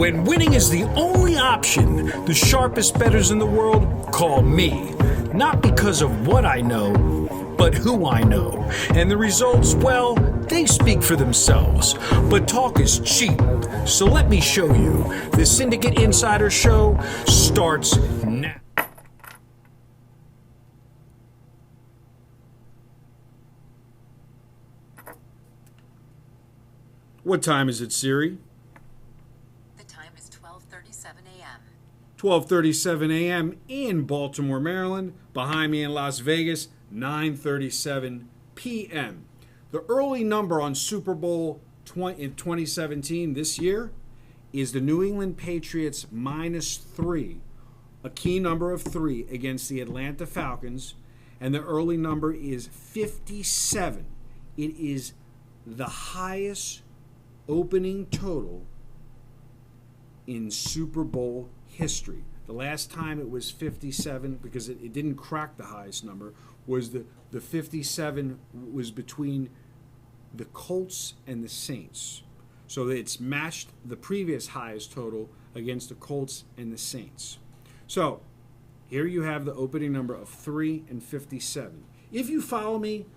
When winning is the only option, the sharpest bettors in the world call me. Not because of what I know, but who I know. And the results, well, they speak for themselves. But talk is cheap, so let me show you. The Syndicate Insider Show starts now. What time is it, Siri? The time is 12:37 a.m. 12:37 a.m. in Baltimore, Maryland. Behind me in Las Vegas, 9:37 p.m. The early number on Superbowl in 2017 this year is the New England Patriots -3, a key number of 3 against the Atlanta Falcons, and the early number is 57. It is the highest opening total in Super Bowl history. The last time it was 57, because it didn't crack the highest number, was the 57 was between the Colts and the Saints. So it's matched the previous highest total against the Colts and the Saints. So here you have the opening number of 3 and 57. If you follow me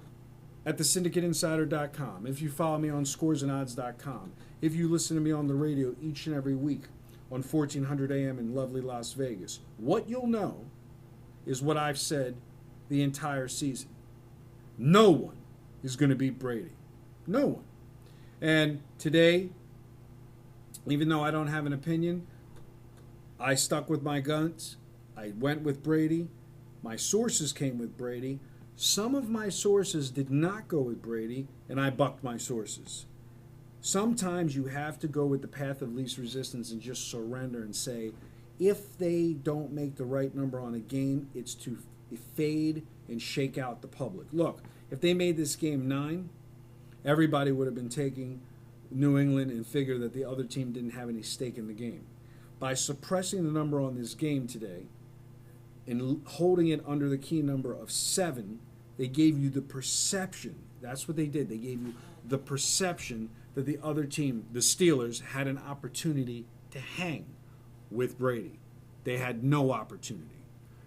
at thesyndicateinsider.com, if you follow me on scoresandodds.com, if you listen to me on the radio each and every week on 1400 AM in lovely Las Vegas, what you'll know is what I've said the entire season. No one is going to beat Brady. No one. And today, even though I don't have an opinion, I stuck with my guns. I went with Brady. My sources came with Brady. Some of my sources did not go with Brady, and I bucked my sources. Sometimes you have to go with the path of least resistance and just surrender and say, if they don't make the right number on a game, it's to fade and shake out the public. Look, if they made this game 9, everybody would have been taking New England and figure that the other team didn't have any stake in the game. By suppressing the number on this game today and holding it under the key number of 7, they gave you the perception. That's what they did. They gave you the perception that the other team, the Steelers, had an opportunity to hang with Brady. They had no opportunity.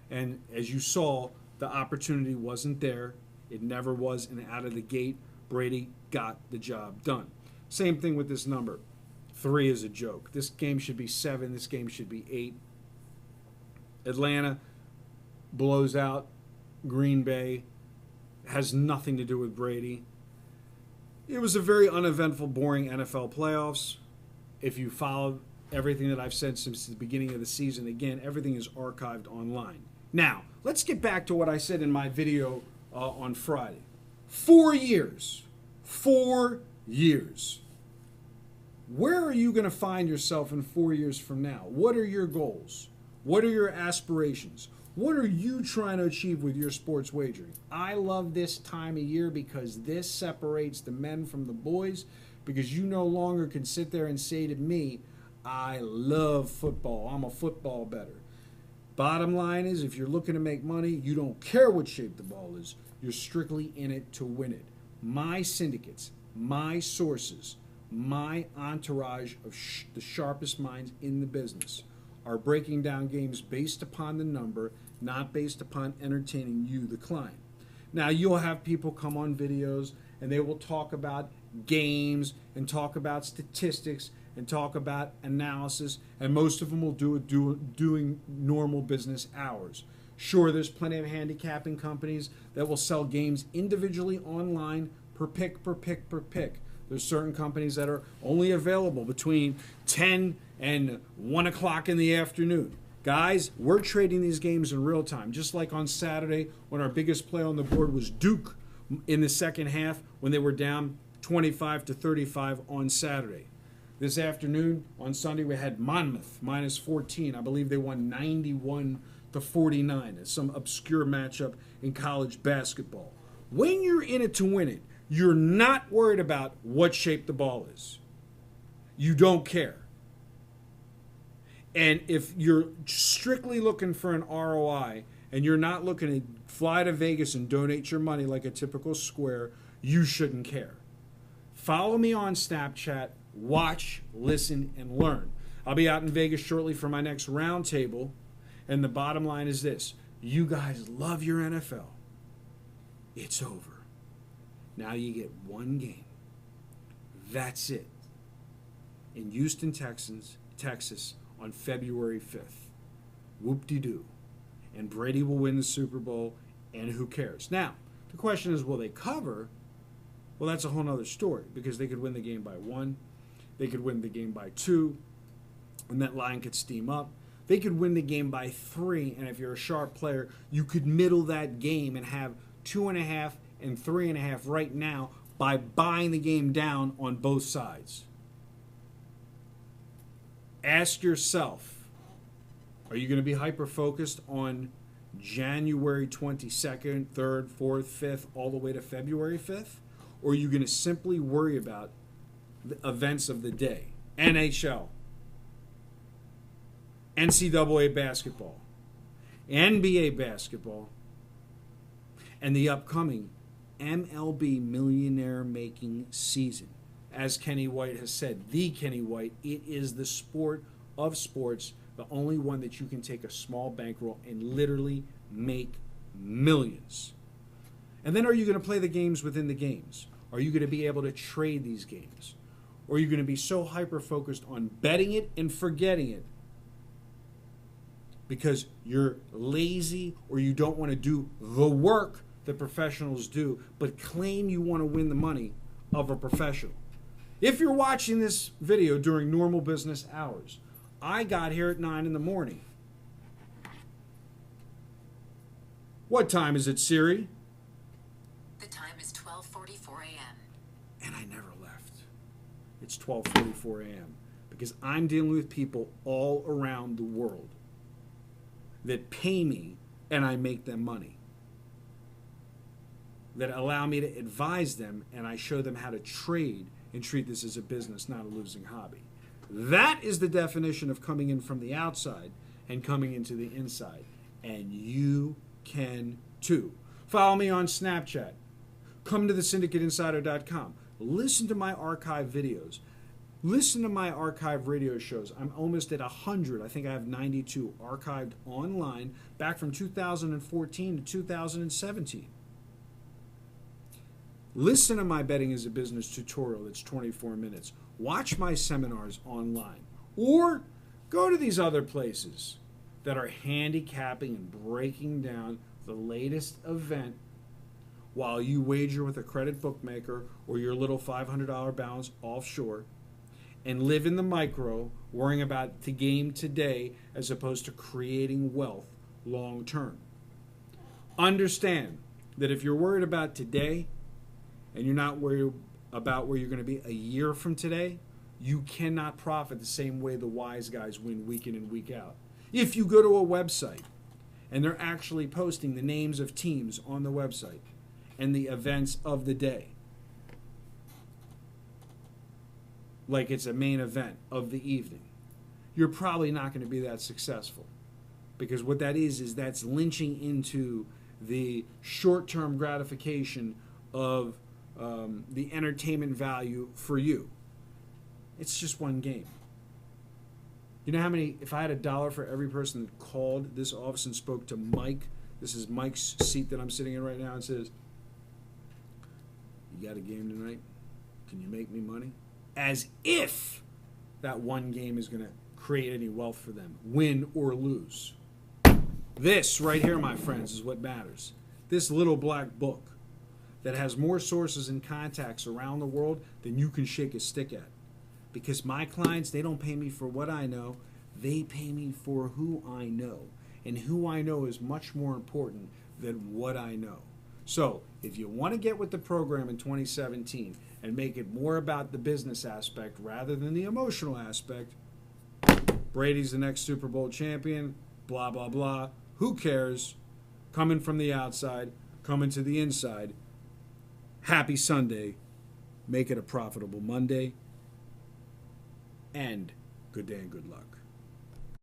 And as you saw, the opportunity wasn't there. It never was, and out of the gate, Brady got the job done. Same thing with this number. 3 is a joke. This game should be 7. This game should be 8. Atlanta blows out Green Bay. Has nothing to do with Brady. It was a very uneventful, boring NFL playoffs. If you follow everything that I've said since the beginning of the season, again, everything is archived online. Now, let's get back to what I said in my video on Friday. 4 years. 4 years. Where are you going to find yourself in 4 years from now? What are your goals? What are your aspirations? What are you trying to achieve with your sports wagering? I love this time of year because this separates the men from the boys, because you no longer can sit there and say to me, I love football. I'm a football bettor. Bottom line is, if you're looking to make money, you don't care what shape the ball is. You're strictly in it to win it. My syndicates, my sources, my entourage of the sharpest minds in the business are breaking down games based upon the number, not based upon entertaining you, the client. Now, you'll have people come on videos and they will talk about games and talk about statistics and talk about analysis, and most of them will do it doing normal business hours. Sure, there's plenty of handicapping companies that will sell games individually online per pick. There's certain companies that are only available between 10 and 1 o'clock in the afternoon. Guys, we're trading these games in real time, just like on Saturday when our biggest play on the board was Duke in the second half when they were down 25-35 on Saturday. This afternoon, on Sunday, we had Monmouth -14. I believe they won 91-49. It's some obscure matchup in college basketball. When you're in it to win it, you're not worried about what shape the ball is. You don't care. And if you're strictly looking for an ROI and you're not looking to fly to Vegas and donate your money like a typical square, you shouldn't care. Follow me on Snapchat. Watch, listen, and learn. I'll be out in Vegas shortly for my next roundtable. And the bottom line is this. You guys love your NFL. It's over. Now you get one game. That's it. In Houston, Texas on February 5th. Whoop-de-doo. And Brady will win the Super Bowl, and who cares? Now, the question is, will they cover? Well, that's a whole other story, because they could win the game by 1. They could win the game by 2, and that line could steam up. They could win the game by 3, and if you're a sharp player, you could middle that game and have 2.5 and 3.5 right now by buying the game down on both sides. Ask yourself, are you going to be hyper-focused on January 22nd, 3rd, 4th, 5th, all the way to February 5th? Or are you going to simply worry about the events of the day? NHL, NCAA basketball, NBA basketball, and the upcoming MLB millionaire-making season. As Kenny White has said, the Kenny White, it is the sport of sports, the only one that you can take a small bankroll and literally make millions. And then are you going to play the games within the games? Are you going to be able to trade these games? Or are you going to be so hyper-focused on betting it and forgetting it because you're lazy or you don't want to do the work that professionals do, but claim you want to win the money of a professional? If you're watching this video during normal business hours, I got here at 9 in the morning. What time is it, Siri? The time is 12:44 a.m. And I never left. It's 12:44 a.m. because I'm dealing with people all around the world that pay me and I make them money, that allow me to advise them and I show them how to trade and treat this as a business, not a losing hobby. That is the definition of coming in from the outside and coming into the inside. And you can too. Follow me on Snapchat. Come to thesyndicateinsider.com. Listen to my archive videos. Listen to my archive radio shows. I'm almost at 100. I think I have 92 archived online back from 2014 to 2017. Listen to my Betting is a Business tutorial that's 24 minutes. Watch my seminars online. Or go to these other places that are handicapping and breaking down the latest event while you wager with a credit bookmaker or your little $500 balance offshore and live in the micro, worrying about the game today as opposed to creating wealth long term. Understand that if you're worried about today and you're not worried about where you're going to be a year from today, you cannot profit the same way the wise guys win week in and week out. If you go to a website and they're actually posting the names of teams on the website and the events of the day, like it's a main event of the evening, you're probably not going to be that successful. Because what that is that's lynching into the short-term gratification of the entertainment value for you. It's just one game. You know how many, if I had $1 for every person that called this office and spoke to Mike, this is Mike's seat that I'm sitting in right now, and says, "You got a game tonight? Can you make me money?" As if that one game is going to create any wealth for them, win or lose. This right here, my friends, is what matters. This little black book that has more sources and contacts around the world than you can shake a stick at. Because my clients, they don't pay me for what I know. They pay me for who I know. And who I know is much more important than what I know. So if you want to get with the program in 2017 and make it more about the business aspect rather than the emotional aspect, Brady's the next Super Bowl champion, blah, blah, blah. Who cares? Coming from the outside, coming to the inside. Happy Sunday. Make it a profitable Monday. And good day and good luck.